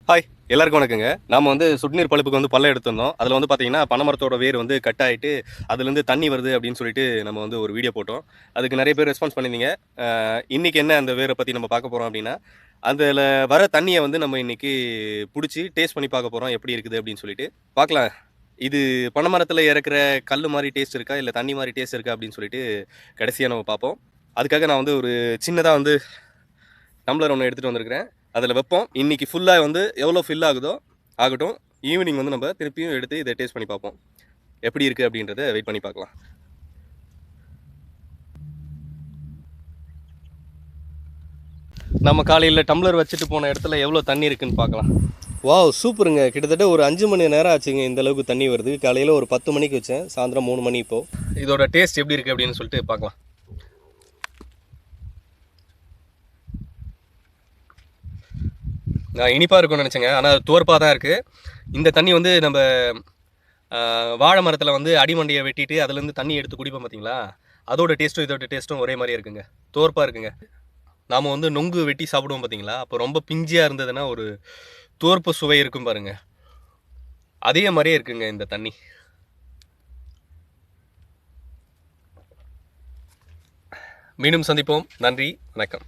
Hi எல்லாருக்கும் வணக்கங்க. நாம சுடுநீர் பழுப்புக்கு பள்ளம் எடுத்திருந்தோம். அதில் பார்த்தீங்கன்னா பனைமரத்தோட வேர் கட் ஆகிட்டு அதுலேருந்து தண்ணி வருது அப்படின்னு சொல்லிட்டு நம்ம ஒரு வீடியோ போட்டோம். அதுக்கு நிறைய பேர் ரெஸ்பான்ஸ் பண்ணியிருந்தீங்க. இன்றைக்கி என்ன அந்த வேரை பற்றி நம்ம பார்க்க போகிறோம் அப்படின்னா, அதில் வர தண்ணியை நம்ம இன்றைக்கி பிடிச்சி டேஸ்ட் பண்ணி பார்க்க போகிறோம் எப்படி இருக்குது அப்படின்னு சொல்லிட்டு பார்க்கலாம். இது பனைமரத்தில் இறக்குற கல் மாதிரி டேஸ்ட் இருக்கா இல்லை தண்ணி மாதிரி டேஸ்ட் இருக்கா அப்படின்னு சொல்லிட்டு கடைசியாக நம்ம பார்ப்போம். அதுக்காக நான் ஒரு சின்னதாக டம்ளர் ஒன்று எடுத்துகிட்டு வந்திருக்கிறேன். அதில் வைப்போம். இன்றைக்கி ஃபுல்லாக எவ்வளோ ஃபில் ஆகுதோ ஆகட்டும். ஈவினிங் நம்ம திருப்பியும் எடுத்து இதை டேஸ்ட் பண்ணி பார்ப்போம். எப்படி இருக்குது அப்படின்றத வெயிட் பண்ணி பார்க்கலாம். நம்ம காலையில் டம்ளர் வச்சுட்டு போன இடத்துல எவ்வளோ தண்ணி இருக்குதுன்னு பார்க்கலாம். வாவ், சூப்பருங்க. கிட்டத்தட்ட ஒரு 5 மணி நேரம் ஆச்சுங்க இந்த அளவுக்கு தண்ணி வருது. காலையில் ஒரு 10 மணிக்கு வச்சேன், சாயந்தரம் 3 மணி. இப்போது இதோட டேஸ்ட் எப்படி இருக்குது அப்படின்னு சொல்லிட்டு பார்க்கலாம். நான் இனிப்பாக இருக்கும்னு நினச்சேங்க, ஆனால் துவர்ப்பாக தான் இருக்குது. இந்த தண்ணி நம்ம வாழை மரத்தில் அடிமண்டையை வெட்டிட்டு அதுலேருந்து தண்ணி எடுத்து குடிப்போம் பார்த்தீங்களா, அதோட டேஸ்ட்டும் இதோட டேஸ்ட்டும் ஒரே மாதிரியே இருக்குங்க. துவர்ப்பாக இருக்குங்க. நாம் நொங்கு வெட்டி சாப்பிடுவோம் பார்த்தீங்களா, அப்போ ரொம்ப பிஞ்சியாக இருந்ததுன்னா ஒரு துவர்ப்பு சுவை இருக்கும் பாருங்க, அதே மாதிரியே இருக்குங்க இந்த தண்ணி. மீண்டும் சந்திப்போம். நன்றி, வணக்கம்.